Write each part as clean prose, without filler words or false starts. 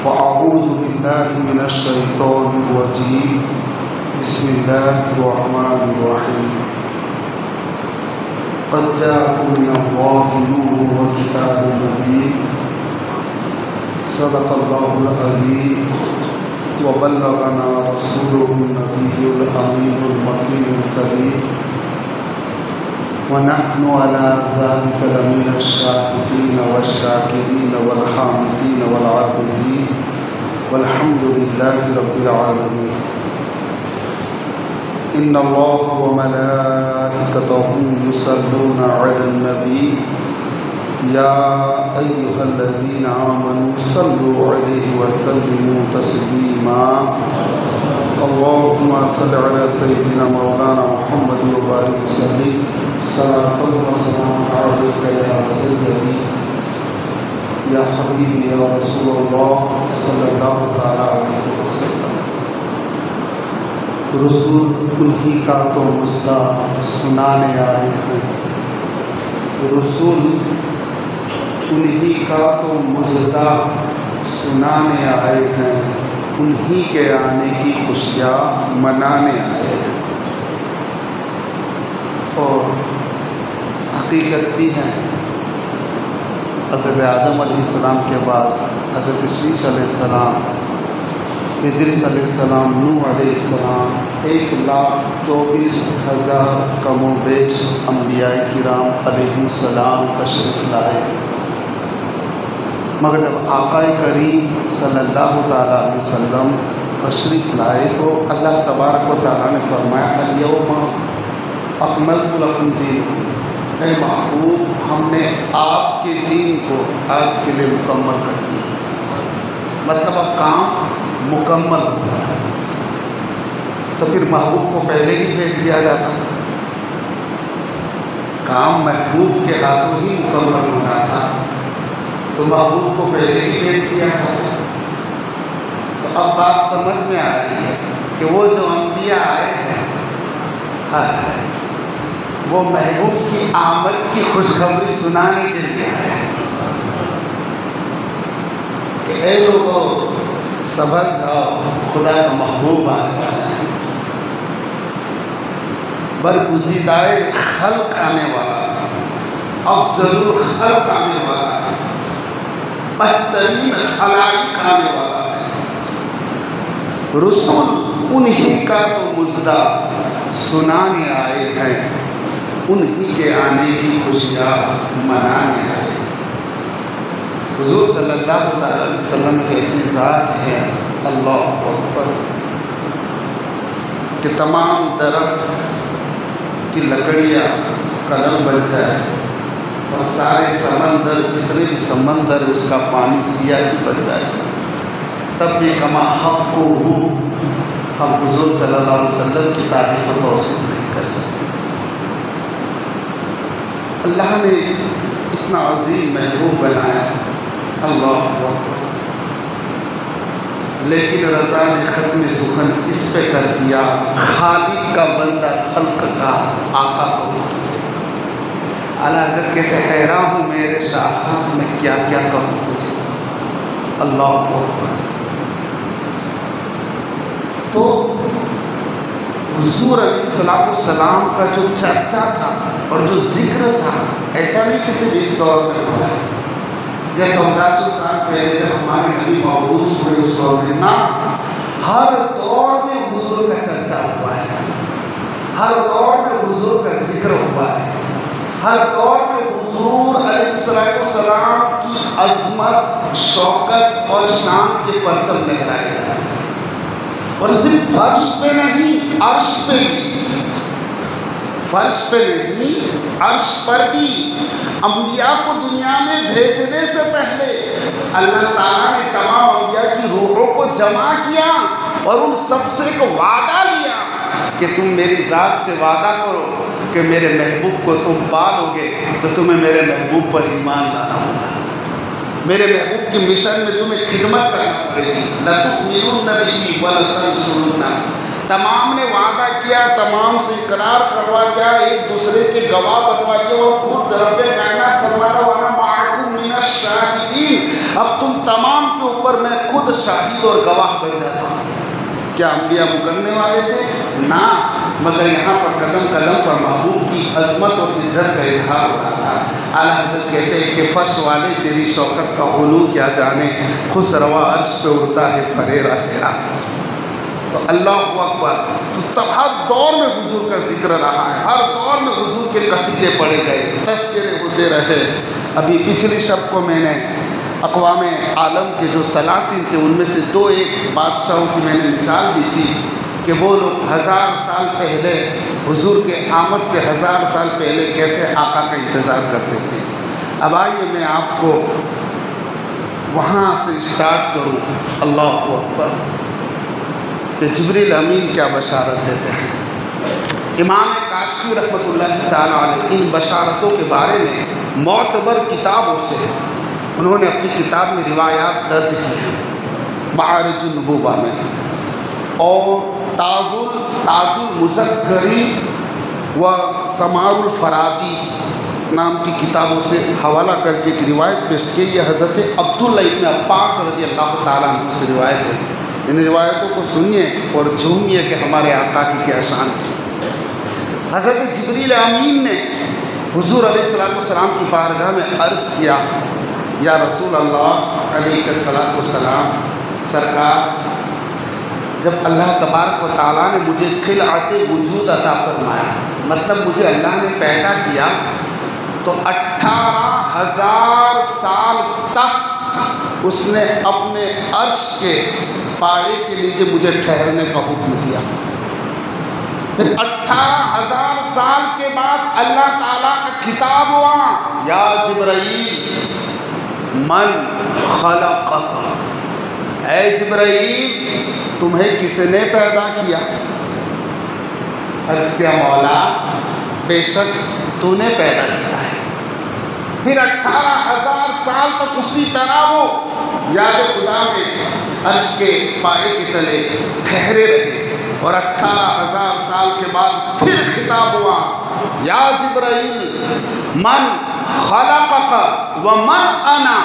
فأعوذ بالله من الشيطان الرجيم بسم الله الرحمن الرحيم قد جاءكم من الله نور وكتاب مبين صدق الله العظيم وبلغنا رسوله النبي الأمين المكين الكريم ونحن على ذلك لمن الشاهدين والشاكرين والحامدين والعابدين والحمد لله رب العالمين إن الله وملائكته يصلون على النبي يا أيها الذين آمنوا صلوا عليه وسلموا تسليما اللهم صل على سيدنا مولانا محمد وبارك وسلم صلاة وسلام عليك يا سيدي یا حبیبی یا رسول اللہ صلی اللہ تعالیٰ علیہ وسلم۔ رسول انہی کا تو مژدہ سنانے آئے ہیں، رسول انہی کا تو مژدہ سنانے آئے ہیں، انہی کے آنے کی خوشیاں منانے آئے ہیں۔ اور حقیقت بھی ہے، حضرت آدم علیہ السلام کے بعد حضرت شیش علیہ السلام، ادریس علیہ السلام، نوح علیہ السلام، 1,24,000 کم و بیش انبیاء کرام علیہ السلام تشریف لائے، مگر جب آقا کریم صلی اللہ تعالیٰ علیہ وسلم تشریف لائے تو اللہ تبارک و تعالیٰ نے فرمایا الیوم اکملت لکم دینکم، اے محبوب ہم نے آپ کے دین کو آج کے لیے مکمل کر دیا، مطلب اب کام مکمل ہوا ہے۔ تو پھر محبوب کو پہلے ہی بھیج دیا جاتا، کام محبوب کے ہاتھوں ہی مکمل ہونا تھا تو محبوب کو پہلے ہی بھیج دیا جاتا۔ تو اب بات سمجھ میں آ رہی ہے کہ وہ جو انبیاء آئے ہیں وہ محبوب کی آمد کی خوشخبری سنانے کے لیے آئے کہ اے لوگوں سبر جاؤ، خدا کا محبوب آنے والا ہے، برگزیدہ خلق آنے والا ہے، افضل الخلق آنے والا ہے، بہترین خلائق آنے والا ہے۔ رسول انہی کا تو مژدہ سنانے آئے ہیں، انہی کے آنے کی خوشیاں منانے آئے۔ حضور صلی اللہ تعالیٰ علیہ وسلم کی ایسی ذات ہے، اللہ اکبر، کہ تمام درخت کی لکڑیاں قلم بن جائے اور سارے سمندر، جتنے بھی سمندر اس کا پانی سیاہی بن جائے، تب بھی کما حق کو ہم حضور صلی اللہ علیہ وسلم کی تعریف و توصیف نہیں کر سکتے۔ اللہ نے اتنا عظیم محبوب بنایا، اللہ اکبر، لیکن رضا نے ختم سخن اس پہ کر دیا، خالق کا بندہ خلق کا آقا کو تجھے۔ اعلیٰ حضرت کہتے حیران ہوں میرے شاہ، میں کیا کیا کہوں تجھے، اللہ اکبر۔ تو حضور علیہ السلام کا جو چرچا تھا اور جو ذکر تھا، ایسا نہیں کہ صرف اس دور میں ہوا ہے یا 1400 سال پہلے جب ہمارے نبی مبعوث ہوئے اس دور میں، نہ، ہر دور میں حضور کا چرچا ہوا ہے، ہر دور میں حضور کا ذکر ہوا ہے، ہر دور میں حضور علیہ السلام کی عظمت، شوکت اور شان کے پرچم لہرائے جاتے ہیں، اور صرف فرش پہ نہیں، عرش پہ بھی، فرش پہ نہیں، عرش پر بھی۔ انبیاء کو دنیا میں بھیجنے سے پہلے اللہ تعالیٰ نے تمام انبیاء کی روحوں کو جمع کیا اور ان سب سے ایک وعدہ لیا کہ تم میری ذات سے وعدہ کرو کہ میرے محبوب کو تم پالو گے تو تمہیں میرے محبوب پر ایمان لانا ہوگا، میرے محبوب کی مشن میں تمہیں خدمت کرنا پڑے گی، لَتُؤْمِنُنَّ بِهِ وَلَتَنْصُرُنَّهُ۔ تمام نے وعدہ کیا، تمام سے اقرار کروا دیا، ایک دوسرے کے گواہ بنوا دیا اور خود رب کائنات فرماتا وَأَنَا مَعَكُمْ مِنَ الشَّاهِدِينَ، اب تم تمام کے اوپر میں خود خود شاہد اور گواہ بن جاتا ہوں۔ کیا انبیاء مکرنے والے تھے؟ نہ، مگر یہاں پر قدم قدم پر محبوب کی عظمت اور عزت کا اظہار ہو رہا تھا۔ اعلیٰ حضرت کہتے ہیں کہ فرش والے تیری شوکت کا علو کیا جانے، خس روا عرش پہ اڑتا ہے پھریرا تیرا۔ تو اللہ اکبر، تو تب ہر دور میں حضور کا ذکر رہا ہے، ہر دور میں حضور کے قصیدے پڑھے گئے، تذکرے ہوتے رہے۔ ابھی پچھلی شب کو میں نے اقوام عالم کے جو سلاطین تھے ان میں سے دو ایک بادشاہوں کی میں نے مثال دی تھی کہ وہ لوگ 1000 سال پہلے حضور کے آمد سے 1000 سال پہلے کیسے آقا کا انتظار کرتے تھے۔ اب آئیے میں آپ کو وہاں سے اسٹارٹ کروں، اللہ اکبر، کہ جبریل امین کیا بشارت دیتے ہیں۔ امام کاشفی رحمۃ اللہ تعالیٰ علیہ ان بشارتوں کے بارے میں معتبر کتابوں سے انہوں نے اپنی کتاب میں روایات درج کی ہیں، معارج النبوہ میں، اور تاج المذکرین و ثمار الفرادیس نام کی کتابوں سے حوالہ کر کے ایک روایت پیش کی۔ یہ حضرت عبداللہ ابن عباس رضی اللہ تعالیٰ عنہ سے روایت ہے۔ ان روایتوں کو سنیے اور جھومیے کہ ہمارے آقا کی کیا شان تھی۔ حضرت جبریل امین نے حضور علیہ السلام کی بارگاہ میں عرض کیا، یا رسول اللہ علیہ السلام، سرکار، جب اللہ تبارک و تعالیٰ نے مجھے خلعت وجود عطا فرمایا، مطلب مجھے اللہ نے پیدا کیا، تو 18,000 سال تک اس نے اپنے عرش کے پائے کے نیچے مجھے ٹھہرنے کا حکم دیا۔ پھر 18,000 سال کے بعد اللہ تعالیٰ کا خطاب ہوا، یا جبرائیل من خلقک، اے جبرائیل تمہیں کس نے پیدا کیا؟ عرض کیا مولا بے شک تو نے پیدا کیا ہے۔ پھر 18,000 سال تک اسی طرح وہ یاد خدا میں عرش کے پائے کے تلے ٹھہرے رہے، اور 18,000 سال کے بعد پھر خطاب ہوا، یا جبرائیل من خلقک ومن انا،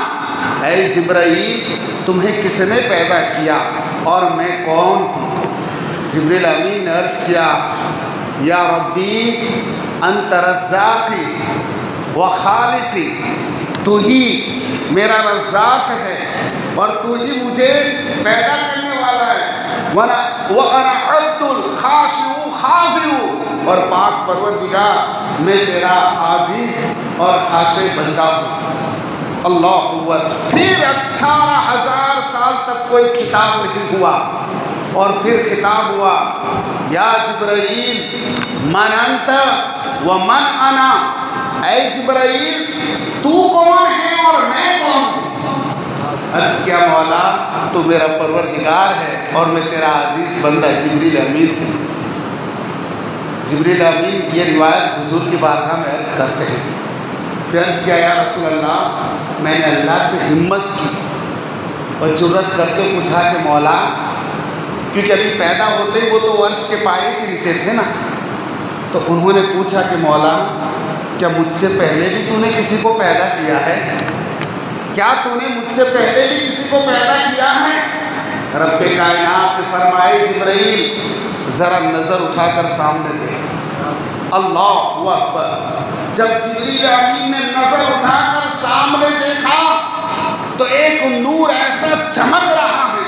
اے جبرائیل تمہیں کس نے پیدا کیا اور میں کون ہوں؟ جبریل امین نے عرض کیا، یا ربی انت رزاقی و خالقی، تو ہی میرا رزاق ہے اور تو ہی مجھے پیدا کرنے والا ہے، وَأَنَا عَبْدٌ خَاشِعٌ خَاضِعٌ، اور پاک پروردگار میں تیرا عاجز اور خاشع بندہ ہوں۔ اللہ اکبر۔ پھر 18,000 سال تک کوئی خطاب نہیں ہوا، اور پھر خطاب ہوا، یا جبرائیل من انت ومن انا، اے جبرائیل تو کون ہے اور میں کون ہوں؟ عرض کیا مولا تو میرا پروردگار ہے اور میں تیرا عزیز بندہ جبریل امین ہوں۔ جبریل امین یہ روایت حضور کی بارگاہ میں عرض کرتے ہیں۔ پھر عرض کیا، یا رسول اللہ میں نے اللہ سے ہمت کی اور جرت کر کے پوچھا کہ مولا، کیونکہ ابھی پیدا ہوتے ہی وہ تو عرش کے پائے کے نیچے تھے نا، تو انہوں نے پوچھا کہ مولا کیا مجھ سے پہلے بھی تو نے کسی کو پیدا کیا ہے؟ کیا تو نے مجھ سے پہلے بھی کسی کو پیدا کیا ہے؟ رب کائنات نے فرمائے، جبرائیل ذرا نظر اٹھا کر سامنے دے۔ اللہ اکبر۔ جب جبریل امین نے نظر اٹھا کر سامنے دیکھا تو ایک نور ایسا چمک رہا ہے،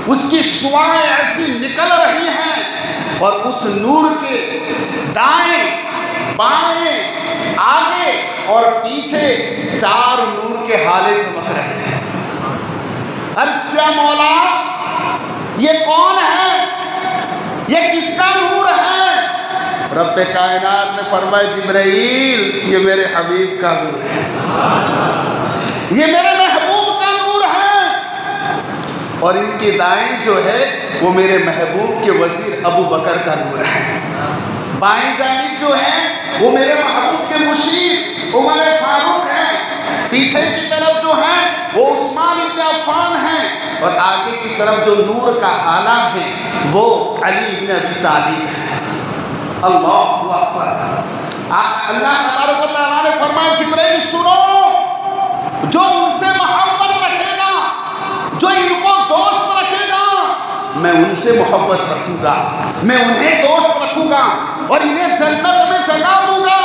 اس کی شعاعیں ایسی نکل رہی ہیں، اور اس نور کے دائیں بائیں آگے اور پیچھے 4 نور کے ہالے چمک رہے ہیں۔ عرض کیا مولا یہ کون ہے؟ یہ کس کا نور ہے؟ رب کائنات نے فرمایا، جبرائیل یہ میرے حبیب کا نور ہے، یہ میرے محبوب کا نور ہے، اور ان کی دائیں جو ہے وہ میرے محبوب کے وزیر ابو بکر کا نور ہے، بائیں جانب جو ہے وہ میرے محبوب کے مشیر عمر فاروق ہیں، پیچھے کی طرف جو ہے وہ عثمان بن عفان ہیں، اور آگے کی طرف جو نور کا آلہ ہے وہ علی بن ابی طالب ہے۔ اللہ اکبر۔ اللہ تبارک و تعالیٰ نے فرمایا، جبرائیل سنو، جو ان سے محبت رکھے گا، جو ان کو دو میں ان سے محبت رکھوں گا، میں انہیں دوست رکھوں گا اور انہیں جنت میں جگہ دوں گا،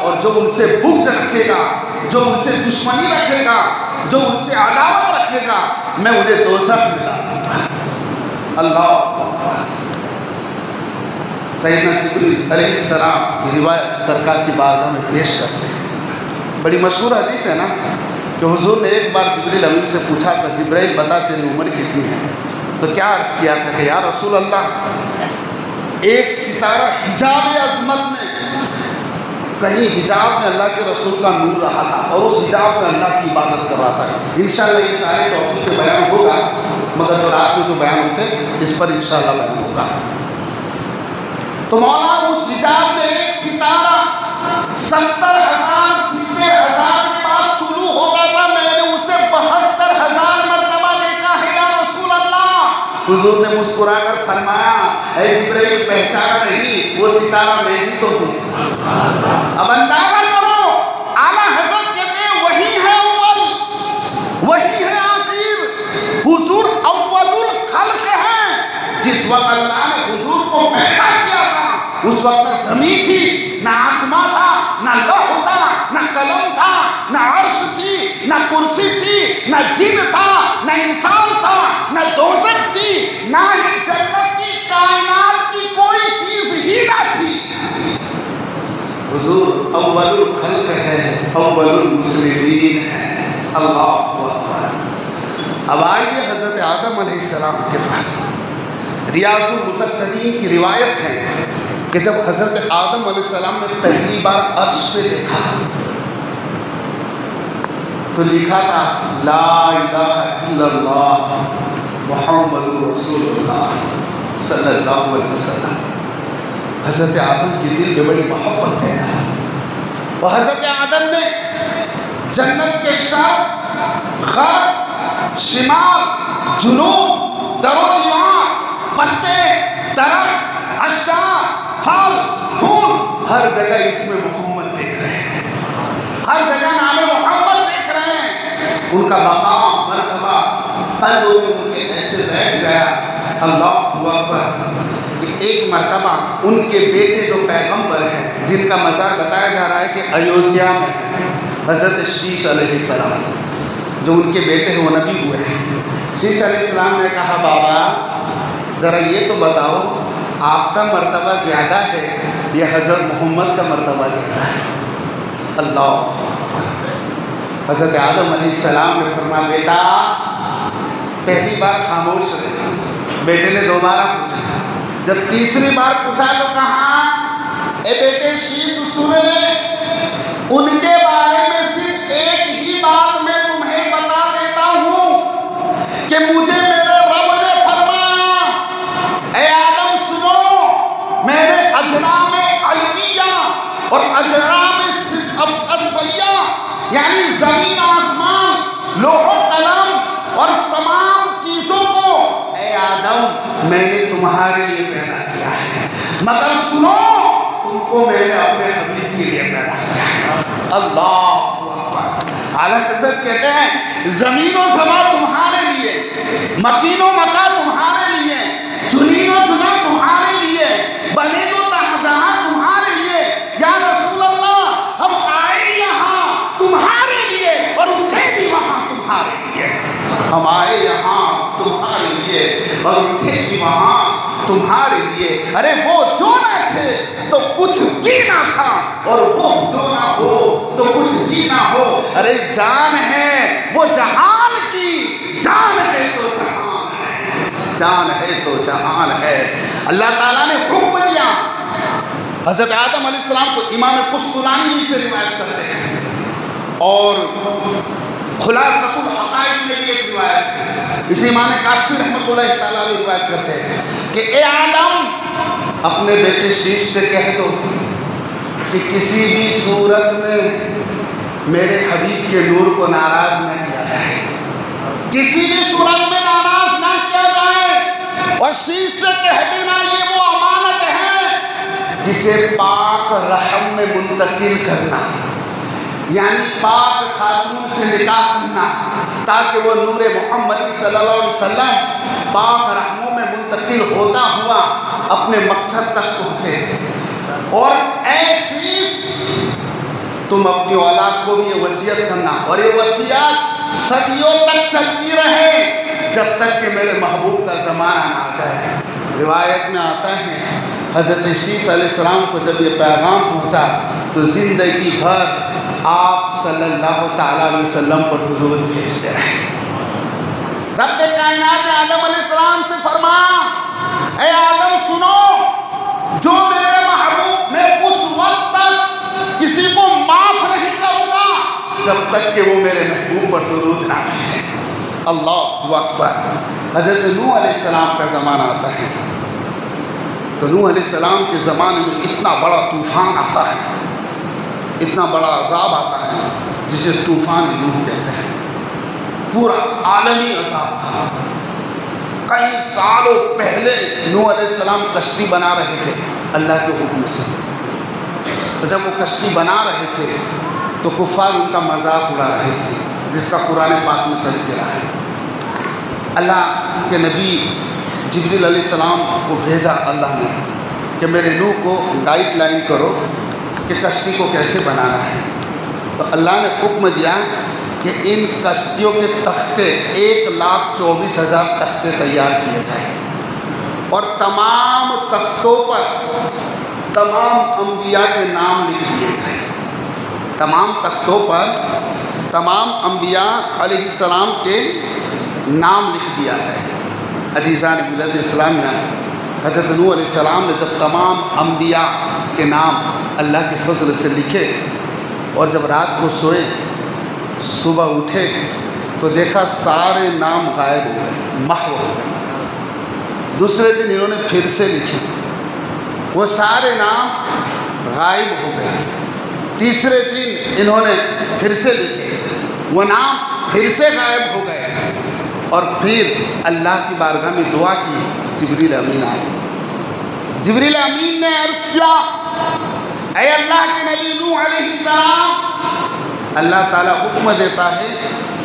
اور جو ان سے بغض رکھے گا، جو ان سے دشمنی رکھے گا، جو ان سے عداوت رکھے گا، میں انہیں دوزخ میں ڈال دوں گا۔ اللہ سیدنا جبریل علیہ السلام کی روایت سرکار کی بارگاہ میں پیش کرتے ہیں۔ بڑی مشہور حدیث ہے نا کہ حضور نے ایک بار جبریل امین سے پوچھا تھا، جبریل بتا تیری عمر کتنی ہے؟ تو کیا عرض کیا تھا کہ یا رسول اللہ، ایک ستارہ حجاب عظمت میں، کہیں حجاب میں اللہ کے رسول کا نور رہا تھا اور اس حجاب میں اللہ کی عبادت کر رہا تھا۔ انشاءاللہ یہ سارے ٹاپک پہ بیان ہوگا، مگر جو رات میں جو بیان ہوتے اس پر انشاءاللہ بیان ہوگا۔ تو مولا اس حجاب میں ایک ستارہ 70,000 کے بعد طلوع ہوتا تھا، میں نے اسے 72,000 مرتبہ دیکھا ہے یا رسول اللہ۔ حضور نے مسکرا کر فرمایا، اے جبرائیل پہچانا نہیں، وہ ستارہ میں ہی تو ہوں۔ اب اندازہ کرو، اعلیٰ حضرت کہتے ہیں وہی ہے اول، وہی ہے آخر، حضور اول الخلق ہے۔ جس وقت اللہ نے حضور کو پیدا کیا تھا اس وقت نہ زمین تھی، نہ آسمان تھا، نہ لوح تھا، نہ قلم تھا، نہ عرش تھی، نہ کرسی تھی، نہ جن تھا، نہ انسان تھا، نہ دوزخ تھی، نہ ہی جنت کی، کائنات کی کوئی چیز ہی نہ تھی۔ حضور اول الخلق ہے، اول المسلمین ہے۔ اللہ اکبر۔ اب آئیے حضرت آدم علیہ السلام کے پاس۔ ریاض المزترین کی روایت ہے کہ جب حضرت آدم علیہ السلام نے پہلی بار عرش پہ دیکھا تو لکھا تھا لا الہ الا اللہ محمد رسول اللہ صلی اللہ علیہ وسلم۔ حضرت آدم کے دل میں بڑی محبت پیدا ہے، اور حضرت آدم نے جنت کے شرق، غرب، شمال، جنوب، در و دیوار، پتے، درخت، اشجار، پھل، پھول، ہر جگہ اس میں محمد دیکھ رہے ہیں، ہر جگہ نام محمد دیکھ رہے ہیں۔ ان کا مقام، مرتبہ قلب میں ان کے ایسے بیٹھ گیا، اللہ اکبر، کہ ایک مرتبہ ان کے بیٹے جو پیغمبر ہیں، جن کا مزار بتایا جا رہا ہے کہ ایودھیا میں ہے، حضرت شیش علیہ السلام، جو ان کے بیٹے ہیں وہ نبی ہوئے ہیں۔ شیش علیہ السلام نے کہا بابا ذرا یہ تو بتاؤ، آپ کا مرتبہ زیادہ ہے یا حضرت محمد کا مرتبہ زیادہ ہے؟ اللہ اکبر۔ حضرت آدم علیہ السلام نے فرمایا بیٹا پہلی بار خاموش رہے، بیٹے نے دوبارہ پوچھا، جب تیسری بار پوچھا تو کہا اے بیٹے شیش سن لے، ان کے بارے میں صرف ایک ہی بات میں تمہیں بتا دیتا ہوں کہ مجھے میرے رب نے فرمایا اے آدم سنو، میں نے اجرام علویہ اور اجرام اسفلیہ یعنی زمین آسمان، لوح و قلم اور تمام چیزوں کو اے آدم میں نے تمہارے لیے پیدا کیا ہے، مگر سنو تم کو میں نے اپنے حبیب کے لیے پیدا کیا ہے۔ اللہ اکبر۔ اعلیٰ حضرت کہتے ہیں زمین و زمان تمہارے لیے، مکین و مکا تمہارے لیے، جنین و جنا تمہارے لیے، بنے تو جہاں تمہارے لیے، یا رسول اللہ ہم آئے یہاں تمہارے لیے اور اٹھے بھی وہاں تمہارے لیے، ہم آئے یہاں تمہارے لیے اور اٹھے بھی وہاں تمہارے لیے۔ ارے وہ جو نہ تھے تو کچھ بھی نہ تھا، اور وہ جو نہ ہو تو کچھ بھی نہ ہو۔ ارے جان ہے وہ جہان کی، جان ہے تو جہان ہے، جان ہے تو جہان ہے۔ اللہ تعالیٰ نے حکم دیا، حضرت آدم علیہ السلام کو امام قسطلانی سے روایت کرتے ہیں، اور خلاصۃ الحقائق میں بھی ایک روایت ہے، اسے امام کاشفی رحمۃ اللہ تعالیٰ علیہ روایت کرتے ہیں کہ اے آدم اپنے بیٹے شیش سے کہہ دو کہ کسی بھی صورت میں میرے حبیب کے نور کو ناراض نہ کیا جائے، کسی بھی صورت میں ناراض نہ کیا جائے، اور شیش سے کہہ دینا یہ وہ امانت ہے جسے پاک رحم میں منتقل کرنا، یعنی پاک خاتون سے نکاح کرنا، تاکہ وہ نور محمدی صلی اللہ علیہ وسلم پاک رحموں عالموں میں منتقل ہوتا ہوا اپنے مقصد تک پہنچے۔ اور ایسی تم اپنی اولاد کو بھی یہ وصیت کرنا، اور یہ وصیت صدیوں تک چلتی رہے جب تک کہ میرے محبوب کا زمانہ نہ آ جائے۔ روایت میں آتا ہے حضرت شیس علیہ السلام کو جب یہ پیغام پہنچا تو زندگی بھر آپ صلی اللہ تعالیٰ علیہ وسلم پر درود بھیجتے رہے۔ رب کائنات نے آدم علیہ السلام سے فرمایا، اے آدم سنو، جو میرے محبوب، میں اس وقت تک کسی کو معاف نہیں کروں گا جب تک کہ وہ میرے محبوب پر درود نہ بھیجے۔ اللہ اکبر۔ حضرت نوح علیہ السلام کا زمانہ آتا ہے تو نوح علیہ السلام کے زمانے میں اتنا بڑا طوفان آتا ہے، اتنا بڑا عذاب آتا ہے جسے طوفان نوح کہتے ہیں۔ پورا عالمی عذاب تھا۔ کئی سالوں پہلے نوح علیہ السلام کشتی بنا رہے تھے اللہ کے حکم سے، تو جب وہ کشتی بنا رہے تھے تو کفار ان کا مذاق اڑا رہے تھے، جس کا قرآن پاک میں تذکرہ ہے۔ اللہ کے نبی جبریل علیہ السلام کو بھیجا اللہ نے کہ میرے نوح کو گائیڈ لائن کرو کہ کشتی کو کیسے بنانا ہے۔ تو اللہ نے حکم دیا کہ ان کشتیوں کے تختے 1,24,000 تختے تیار کیے جائیں، اور تمام تختوں پر تمام انبیاء کے نام لکھ دیے جائیں۔ تمام تختوں پر تمام انبیاء علیہ السلام کے نام لکھ دیا جائے۔ عزیزان ملت اسلامیہ، حضرت نوح علیہ السلام نے جب تمام انبیاء کے نام اللہ کے فضل سے لکھے اور جب رات کو سوئے، صبح اٹھے تو دیکھا سارے نام غائب ہو گئے، محو ہو گئے۔ دوسرے دن انہوں نے پھر سے لکھے، وہ سارے نام غائب ہو گئے۔ تیسرے دن انہوں نے پھر سے لکھے، وہ نام پھر سے غائب ہو گئے۔ اور پھر اللہ کی بارگاہ میں دعا کی، جبریل امین آئے۔ جبریل امین نے عرض کیا، اے اللہ کے نبی نوح علیہ السلام، اللہ تعالیٰ حکم دیتا ہے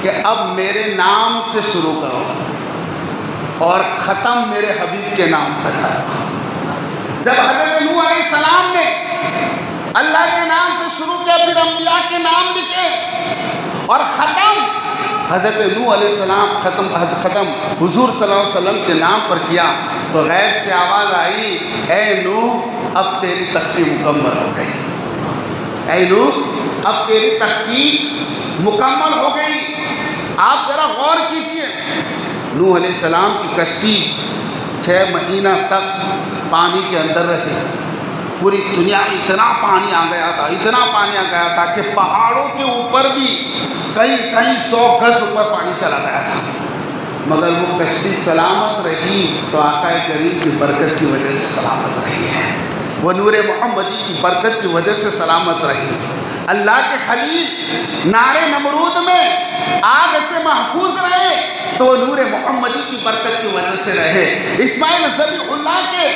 کہ اب میرے نام سے شروع کرو اور ختم میرے حبیب کے نام پر کرو۔ جب حضرت نوح علیہ السلام نے اللہ کے نام سے شروع کیا، پھر انبیاء کے نام لکھے اور ختم حضرت نوح علیہ السلام ختم حضور صلی اللہ علیہ وسلم کے نام پر کیا، تو غیب سے آواز آئی، اے نوح اب تیری تحقیق مکمل ہو گئی۔ اے نوح اب تیری تحقیق مکمل ہو گئی۔ آپ ذرا غور کیجئے، نوح علیہ السلام کی کشتی 6 مہینہ تک پانی کے اندر رہی۔ پوری دنیا میں اتنا پانی آ گیا تھا، اتنا پانی آ گیا تھا کہ پہاڑوں کے اوپر بھی کئی 100 گز اوپر پانی چلا گیا تھا، مگر وہ کشتی سلامت رہی تو آقا کریم کی برکت کی وجہ سے سلامت رہی ہے، وہ نور محمدی کی برکت کی وجہ سے سلامت رہی۔ اللہ کے خلیل نار نمرود میں آگ سے محفوظ رہے تو وہ نور محمدی کی برکت کی وجہ سے رہے۔ اسماعیل ذبیح اللہ کے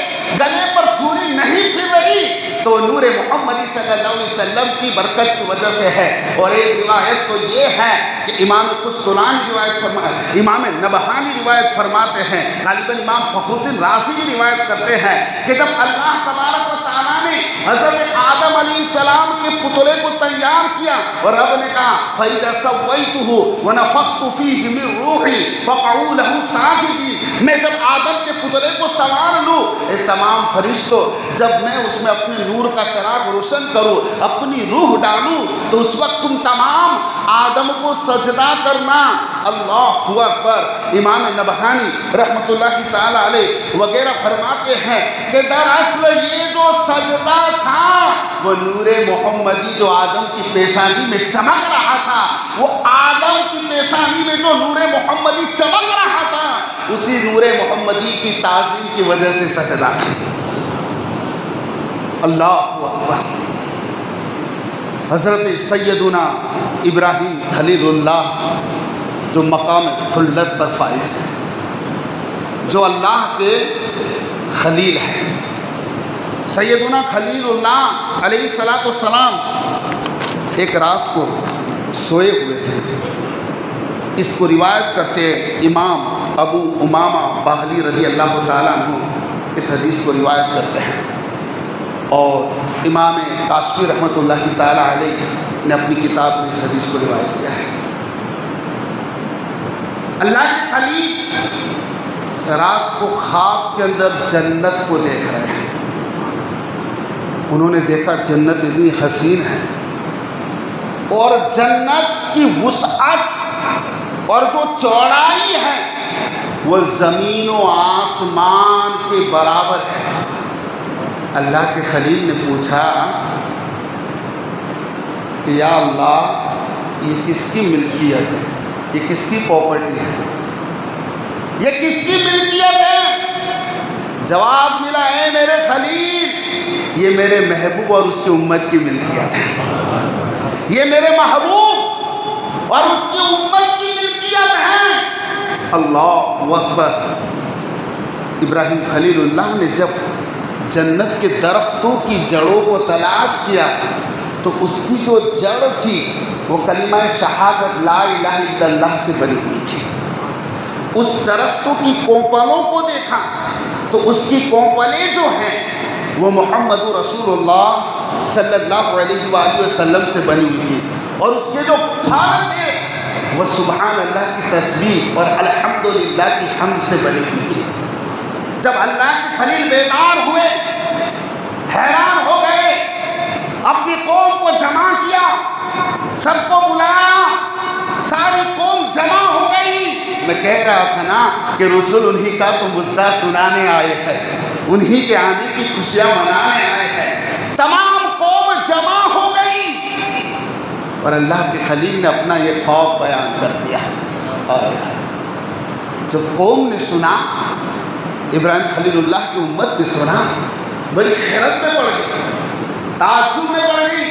گلے پر چھری نہیں پھر رہی تو نور محمدی صلی اللہ علیہ وسلم کی برکت کی وجہ سے ہے۔ اور ایک روایت تو یہ ہے کہ امام قسطلانی امام نبہانی روایت فرماتے ہیں، غالباً امام فخر الدین رازی بھی روایت کرتے ہیں کہ جب اللہ تبارک و تعالیٰ نے حضرت آدم علیہ السلام کے پتلے کو تیار کیا اور رب نے کہا فَإِذَا سَوَّيْتُهُ وَنَفَخْتُ فِيهِ مِن رُوحِي فَقَعُوا لَهُ سَاجِدِينَ، میں جب آدم کے پتلے کو سنوار لوں، اے تمام فرشتوں، جب میں اس میں اپنے نور کا چراغ روشن کروں، اپنی روح ڈالوں، تو اس وقت تم تمام آدم کو سجدہ کرنا۔ اللہ اکبر۔ امام نبہانی رحمۃ اللہ تعالیٰ علیہ وغیرہ فرماتے ہیں کہ دراصل یہ جو سجدہ تھا وہ نور محمدی جو آدم کی پیشانی میں چمک رہا تھا، وہ آدم کی پیشانی میں جو نور محمدی چمک رہا تھا، اسی نور محمدی کی تعظیم کی وجہ سے سجدہ تھا۔ اللہ اکبر۔ حضرت سیدنا ابراہیم خلیل اللہ جو مقام خلت پر فائز ہے، جو اللہ کے خلیل ہے، سیدنا خلیل اللہ علیہ السلام ایک رات کو سوئے ہوئے تھے۔ اس کو روایت کرتے امام ابو امامہ باہلی رضی اللہ تعالیٰ عنہ اس حدیث کو روایت کرتے ہیں، اور امام کاشفی رحمۃ اللہ تعالیٰ علیہ نے اپنی کتاب میں اس حدیث کو روایت کیا ہے۔ اللہ کے خلیل رات کو خواب کے اندر جنت کو دیکھ رہے ہیں۔ انہوں نے دیکھا جنت اتنی حسین ہے، اور جنت کی وسعت اور جو چوڑائی ہے وہ زمین و آسمان کے برابر ہے۔ اللہ کے خلیل نے پوچھا کہ یا اللہ، یہ کس کی ملکیت ہے؟ یہ کس کی پراپرٹی ہے؟ یہ کس کی ملکیت ہے؟ جواب ملا، اے میرے خلیل، یہ میرے محبوب اور اس کی امت کی ملکیت ہے۔ یہ میرے محبوب اور اس کی امت کی ملکیت ہے۔ اللہ اکبر۔ ابراہیم خلیل اللہ نے جب جنت کے درختوں کی جڑوں کو تلاش کیا تو اس کی جو جڑ تھی وہ کلمہ شہادت لا الہ الا اللہ سے بنی ہوئی تھی۔ اس درختوں کی کونپلوں کو دیکھا تو اس کی کونپلیں جو ہیں وہ محمد رسول اللہ صلی اللہ علیہ وآلہ وسلم سے بنی ہوئی تھی، اور اس کے جو پھل تھے وہ سبحان اللہ کی تسبیح اور الحمدللہ کی حمد سے بنی ہوئی تھی۔ جب اللہ کے خلیل بیدار ہوئے، حیران ہو گئے، اپنی قوم کو جمع کیا، سب کو بلایا، ساری قوم جمع ہو گئی۔ میں کہہ رہا تھا نا کہ رسول انہی کا تو مژدہ سنانے آئے ہیں، انہی کے آنے کی خوشیاں منانے آئے ہیں۔ تمام قوم جمع ہو گئی، اور اللہ کے خلیل نے اپنا یہ خواب بیان کر دیا۔ جب قوم نے سنا، ابراہیم خلیل اللہ کی امت نے سنا، بڑی حیرت میں پڑ گئی، تعجب میں پڑ گئی۔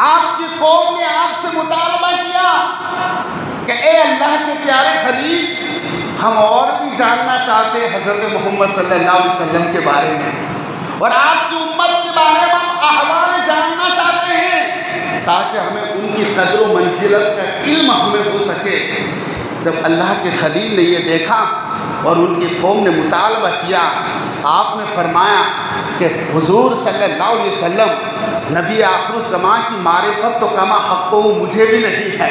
آپ کی قوم نے آپ سے مطالبہ کیا کہ اے اللہ کے پیارے خلیل، ہم اور بھی جاننا چاہتے ہیں حضرت محمد صلی اللہ علیہ وسلم کے بارے میں، اور آپ کی امت کے بارے میں ہم احوال جاننا چاہتے ہیں تاکہ ہمیں ان کی قدر و منزلت کا علم ہمیں ہو سکے۔ جب اللہ کے خلیل نے یہ دیکھا اور ان کی قوم نے مطالبہ کیا، آپ نے فرمایا کہ حضور صلی اللہ علیہ وسلم نبی آخر الزمان کی معرفت تو کما حق ہوں مجھے بھی نہیں ہے،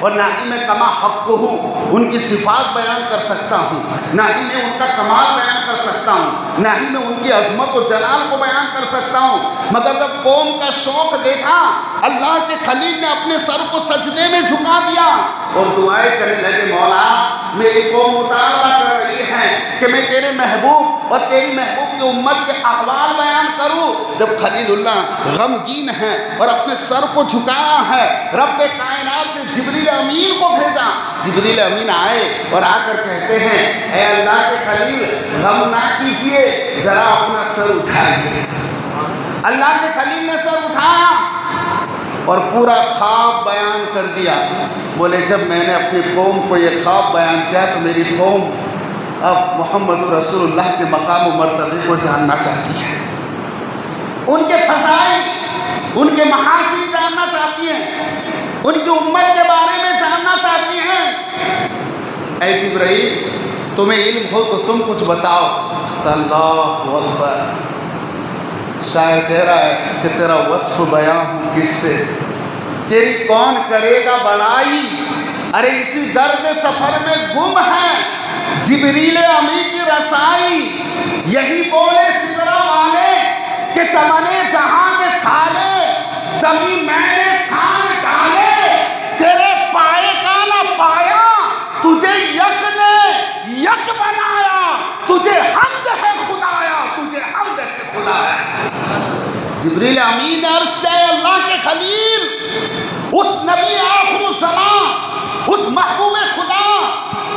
اور نہ ہی میں کما حق ہوں ان کی صفات بیان کر سکتا ہوں، نہ ہی میں ان کا کمال بیان کر سکتا ہوں، نہ ہی میں ان کی عظمت و جلال کو بیان کر سکتا ہوں۔ مگر جب قوم کا شوق دیکھا، اللہ کے خلیل نے اپنے سر کو سجدے میں جھکا دیا اور دعائیں کرنے لگے، مولا میری قوم مطالبہ کر رہی ہے کہ میں تیرے محبوب اور تیری محبوب کی امت کے احوال بیان کروں۔ جب خلیل اللہ غمگین ہے اور اپنے سر کو جھکایا ہے، رب کائنات نے جبریل امین کو بھیجا۔ جبریل امین آئے اور آ کر کہتے ہیں، اے اللہ کے خلیل، غم نہ کیجئے، ذرا اپنا سر اٹھائیے۔ اللہ کے خلیل نے سر اٹھایا اور پورا خواب بیان کر دیا۔ بولے جب میں نے اپنی قوم کو یہ خواب بیان کیا تو میری قوم اب محمد رسول اللہ کے مقام و مرتبے کو جاننا چاہتی ہے، ان کے فضائل، ان کے محاسن جاننا چاہتی ہیں، ان کی امت کے بارے میں جاننا چاہتی ہیں۔ اے جبرائیل، تمہیں علم ہو تو تم کچھ بتاؤ۔ تو اللہ اکبر، شاعر کہہ رہا ہے کہ تیرا وصف بیان ہوں کس سے، تیری کون کرے گا بڑائی، ارے اسی درد سفر میں گم ہے جبریل امی کی رسائی۔ یہی بولے سدرا والے کہ چمنے جہاں کے تھالے، زمین میں نے چھان ڈالے، تیرے پائے کا نہ پایا، تجھے یک نے یک بنایا، تجھے حمد ہے خدایا، تجھے حمد ہے خدایا۔ جبریل امین نے عرض کیا، اللہ کے خلیل، اس نبی آخر الزمان، اس محبوب خدا،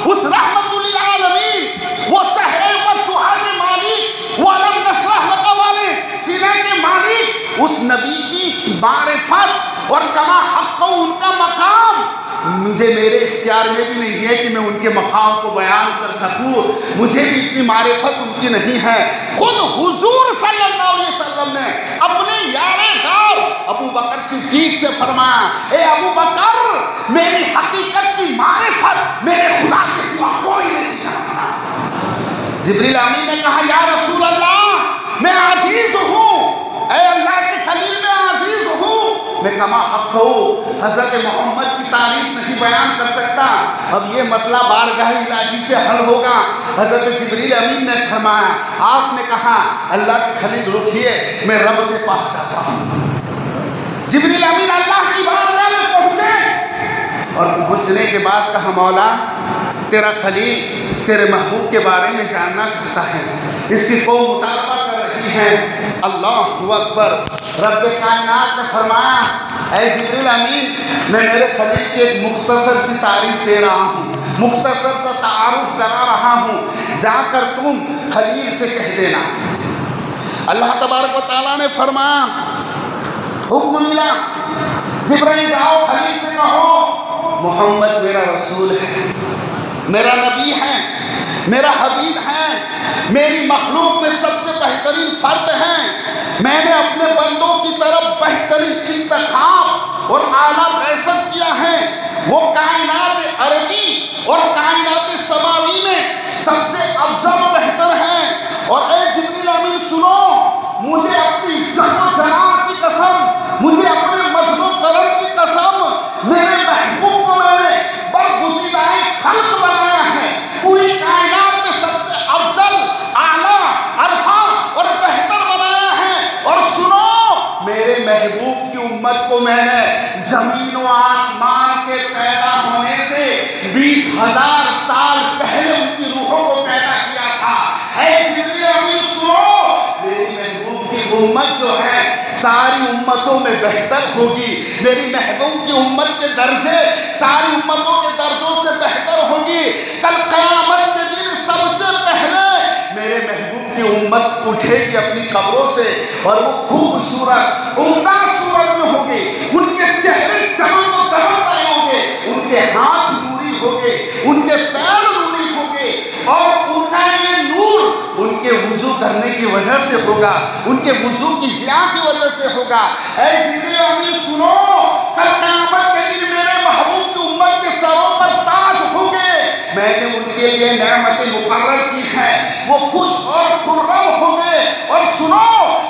اس رحمت للعالمین، وہ چہرے والدعا کے مالک، وہ علم نشرح لک والے سینے کے مالک، اس نبی کی معرفت اور کما حق ان کا مقام مجھے میرے اختیار میں بھی نہیں ہے کہ میں ان کے مقام کو بیان کر سکوں، مجھے بھی اتنی معرفت ان کی نہیں ہے۔ خود حضور صلی اللہ علیہ وسلم نے اپنے یار غار ابو بکر صدیق سے فرمایا، اے ابو بکر، میری حقیقت کی معرفت میرے خدا کے سوا کوئی نہیں جانتا۔ جبریل امین نے کہا، یا رسول اللہ، میں عاجز ہوں، اے اللہ کے خلیل، میں عاجز ہوں، میں کما حق ہوں، حضرت محمد کی تعریف نہیں بیان کر سکتا۔ اب یہ مسئلہ بارگاہ الہی سے حل ہوگا۔ حضرت جبریل امین نے فرمایا، آپ نے کہا اللہ کے خلیل رکھیے، میں رب کے پاس جاتا ہوں۔ جبریل امین اللہ کی بارگاہ میں پہنچے اور پہنچنے کے بعد کہا، مولا، تیرا خلیل تیرے محبوب کے بارے میں جاننا چاہتا ہے، اس کی قوم مطالبہ کر رہی ہے۔ اللہ اکبر۔ رب کائنات نے فرمایا، اے جبریل امین، میں میرے خلیل کی ایک مختصر سی تعریف دے رہا ہوں، مختصر سا تعارف کرا رہا ہوں، جا کر تم خلیل سے کہہ دینا۔ اللہ تبارک و تعالیٰ نے فرمایا، حکم ملا، جبرائیل جاؤ خلیل سے کہو محمد میرا رسول ہے، میرا نبی ہے، میرا حبیب ہے، میری مخلوق میں سب سے بہترین فرد ہے، میں نے اپنے بندوں کی طرف بہترین انتخاب اور اعلیٰ بعثت کیا ہے، وہ کائنات ارضی اور کائنات سماوی میں سب سے افضل و بہتر ہے۔ اور اے جبریل امین سنو، مجھے اپنی عزت و جلال کی قسم، مجھے اپنے مجد و کرم کی قسم، میرے محبوب کو میں نے برگزیدہ خلق بنایا ہے، پوری کائنات میں سب سے افضل، اعلیٰ، ارفع اور بہتر بنایا ہے۔ اور سنو، میرے محبوب کی امت کو میں نے زمین و آسمان کے پیدا ہونے سے 20,000 سال پہلے ان کی روحوں کو پیدا کیا تھا۔ اے جبریل امین سنو، میری محبوب کی امت جو ہے ساری امتوں میں بہتر ہوگی، میری محبوب کی امت کے درجے ساری امتوں کے درجوں سے بہتر ہوگی۔ کل قیامت کے دن سب سے پہلے میرے محبوب کی امت اٹھے گی اپنی قبروں سے، اور وہ خوبصورت عمدہ صورت میں ہوگی، ان کے چہرے چمک و دمک رہے ہوں گے، ان کے ہاتھ نوری ہوگے، ان کے پیر نوری ہوگے، اور ان کا یہ نور ان کے وضو کرنے کی وجہ سے ہوگا، ان کے وضو کی ضیاء کی وجہ سے ہوگا۔ اے جبریل امین سنو، کل قیامت کے دن میرے محبوب کی امت کے سروں پر تاج ہوں گے، میں نے ان کے لیے نعمتیں مقرر کی ہیں، وہ خوش اور خرم ہوں گے۔ اور سنو،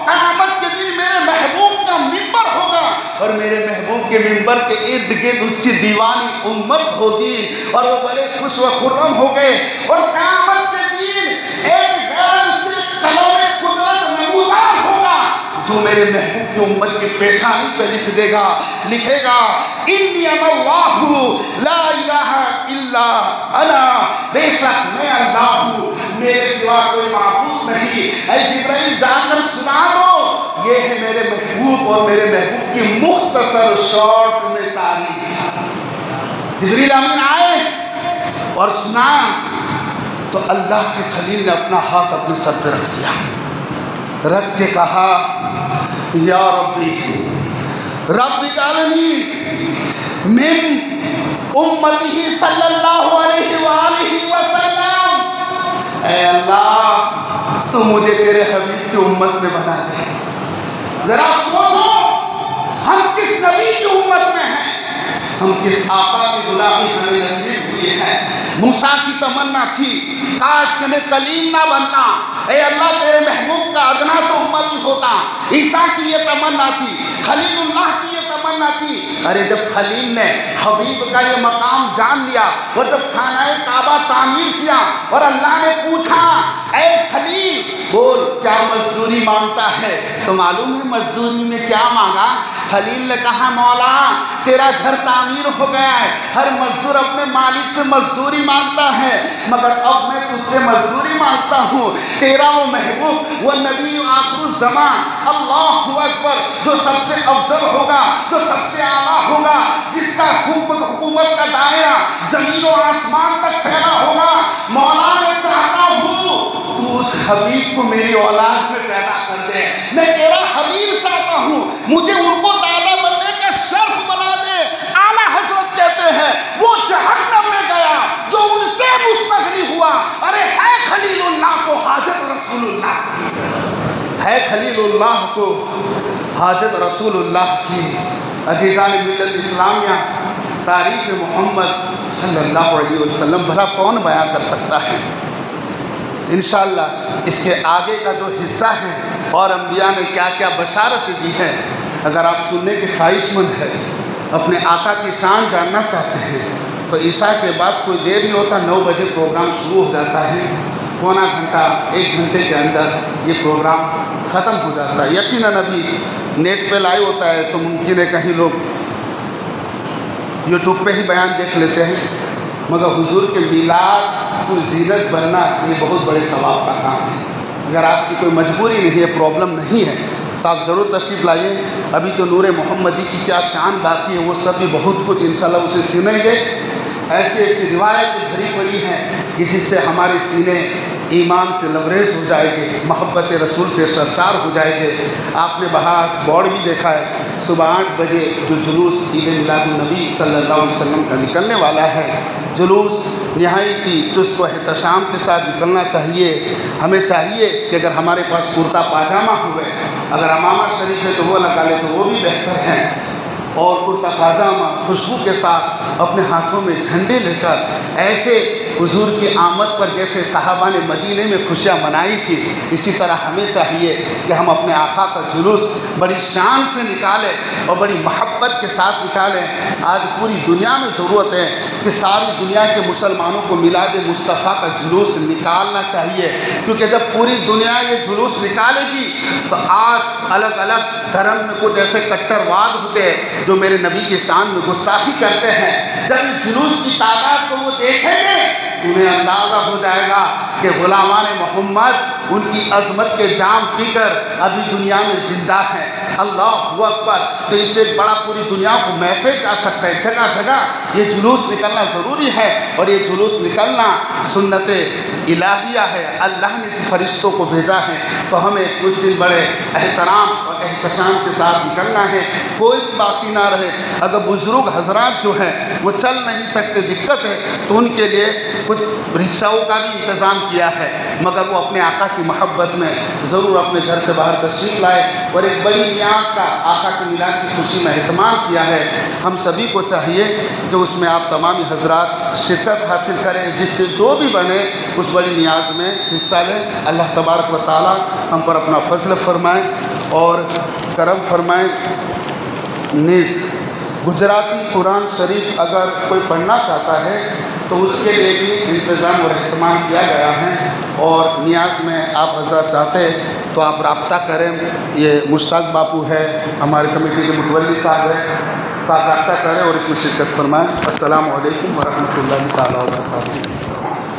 قیامت کے دن میرے محبوب کا منبر ہوگا، اور میرے محبوب کے منبر کے ارد گرد اس کی دیوانی امت ہوگی، اور وہ بڑے خوش و خرم ہو گئے۔ اور قیامت کے دن ایک غیر سے کلام قدرت نمودار ہوگا، جو میرے محبوب کی امت کی پیشانی پہ لکھے گا، انی انا اللہ لا الہ الا انا، بے شک میں اللہ ہوں، میرے سوا کوئی معبود نہیں۔ اے جبرائیل جا کر سنا دو، یہ ہے میرے محبوب اور میرے محبوب کی مختصر شارٹ میں تعریف۔ جبرائیل امین آئے اور سنایا تو اللہ کے خلیل نے اپنا ہاتھ اپنے سر پہ رکھ دیا، رکھ کے کہا، یا ربی اجعلنی من امتہ صلی اللہ علیہ وآلہ وسلم، اے اللہ تو مجھے تیرے حبیب کی امت میں بنا دے۔ ذرا سوچو، ہم کس نبی کی امت میں ہیں، ہم کس آقا کی غلامی ہمیں نصیب ہوئی ہے۔ موسیٰ کی تمنا تھی، کاش کہ میں کلیم نہ بنتا، اے اللہ تیرے محبوب کا ادنا سے امتی ہوتا۔ عیسیٰ کی یہ تمنا تھی، خلیل اللہ کی یہ تمنا تھی۔ ارے جب خلیل نے حبیب کا یہ مقام جان لیا، اور جب خانہ کعبہ تعمیر کیا، اور اللہ نے پوچھا، اے خلیل بول کیا مزدوری مانگتا ہے، تو معلوم ہے مزدوری میں کیا مانگا؟ خلیل نے کہا، مولا تیرا گھر تعمیر ہو گیا ہے، ہر مزدور اپنے مالک سے مزدوری مانگتا ہے، مگر اب میں تجھ سے مزدوری مانگتا ہوں۔ تیرا وہ محبوب، وہ نبی آخر الزمان، اللہ اکبر، جو سب سے افضل ہوگا، جو سب سے اعلیٰ ہوگا، جس کا حکومت کا دائرہ زمین و آسمان تک پھیلا ہوگا، مولا میں چاہتا ہوں تو اس حبیب کو میری اولاد میں پیدا کر دے۔ میں تیرا حبیب چاہتا ہوں، مجھے ان کو دادا بننے کا شرف بنا دے۔ اعلیٰ حضرت کہتے ہیں وہ ہے خلیل اللہ کو حاجت رسول اللہ کی۔ عزیزان ملت اسلامیہ، تاریخ محمد صلی اللہ علیہ وسلم بھلا کون بیان کر سکتا ہے؟ انشاءاللہ اس کے آگے کا جو حصہ ہے اور انبیاء نے کیا کیا بشارت دی ہے، اگر آپ سننے کے خواہش مند ہیں، اپنے آقا کی شان جاننا چاہتے ہیں، تو عشاء کے بعد کوئی دیر نہیں ہوتا، 9 بجے پروگرام شروع ہو جاتا ہے، پونا گھنٹہ 1 گھنٹے کے اندر یہ پروگرام ختم ہو جاتا ہے۔ یقیناً ابھی نیٹ پہ لائیو ہوتا ہے تو ممکن ہے کہیں لوگ یوٹیوب پہ ہی بیان دیکھ لیتے ہیں، مگر حضور کے میلاد کو زینت بننا یہ بہت بڑے ثواب کا کام ہے۔ اگر آپ کی کوئی مجبوری نہیں ہے، پرابلم نہیں ہے، تو آپ ضرور تشریف لائیے۔ ابھی تو نور محمدی کی کیا شان باقی ہے، وہ سب بھی بہت کچھ انشاءاللہ اسے سنیں گے۔ ایسی ایسی روایتیں بھری پڑی ہیں کہ جس سے ہمارے سینے ایمان سے لبریز ہو جائے گے، محبت رسول سے سرشار ہو جائے گے۔ آپ نے باہر بورڈ بھی دیکھا ہے، صبح 8 بجے جو جلوس عید میلاد النبی صلی اللہ علیہ وسلم کا نکلنے والا ہے، جلوس نہایت ہی تجھ کو احتشام کے ساتھ نکلنا چاہیے۔ ہمیں چاہیے کہ اگر ہمارے پاس کرتا پاجامہ ہوئے، اگر امامہ شریف ہے تو وہ لگا لے تو وہ بھی بہتر ہے، اور کرتا پاجامہ خوشبو کے ساتھ اپنے ہاتھوں میں جھنڈے لے کر ایسے حضور کی آمد پر جیسے صحابہ نے مدینے میں خوشیاں منائی تھی، اسی طرح ہمیں چاہیے کہ ہم اپنے آقا کا جلوس بڑی شان سے نکالیں اور بڑی محبت کے ساتھ نکالیں۔ آج پوری دنیا میں ضرورت ہے کہ ساری دنیا کے مسلمانوں کو میلاد مصطفیٰ کا جلوس نکالنا چاہیے، کیونکہ جب پوری دنیا یہ جلوس نکالے گی تو آج الگ الگ دھرم میں کچھ ایسے کٹرواد ہوتے ہیں جو میرے نبی کی شان میں گستاخی کرتے ہیں، جب اس جلوس کی تعداد کو وہ دیکھیں گے انہیں اندازہ ہو جائے گا کہ غلامان محمد ان کی عظمت کے جام پی کر ابھی دنیا میں زندہ ہیں۔ اللہ اکبر! تو اس سے بڑا پوری دنیا کو میسیج آ سکتا ہے، جگہ جگہ یہ جلوس نکلنا ضروری ہے، اور یہ جلوس نکلنا سنت الہیہ ہے، اللہ نے فرشتوں کو بھیجا ہے، تو ہمیں اس دن بڑے احترام اور احتشام کے ساتھ نکلنا ہے، کوئی بھی باقی نہ رہے۔ اگر بزرگ حضرات جو ہیں وہ چل نہیں سکتے، دقت ہے، تو ان کے لیے کچھ رکشاؤں کا بھی انتظام کیا ہے، مگر وہ اپنے آقا کی محبت میں ضرور اپنے گھر سے باہر تشریف لائے، اور ایک بڑی نیاز کا آقا کے میلاد کی خوشی میں اہتمام کیا ہے۔ ہم سبھی کو چاہیے کہ اس میں آپ تمامی حضرات شرکت حاصل کریں، جس سے جو بھی بنے اس بڑی نیاز میں حصہ لیں۔ اللہ تبارک و تعالی ہم پر اپنا فضل فرمائے اور کرم فرمائے۔ نیز گجراتی قرآن شریف اگر کوئی پڑھنا چاہتا ہے تو اس کے لیے بھی انتظام اور اہتمام کیا گیا ہے، اور نیاز میں آپ حضرات چاہتے تو آپ رابطہ کریں۔ یہ مشتاق باپو ہے، ہمارے کمیٹی کے متولی صاحب ہیں، تو آپ رابطہ کریں اور اس میں شرکت فرمائیں۔ السلام علیکم ورحمۃ اللہ تعالیٰ وبرکاتہ۔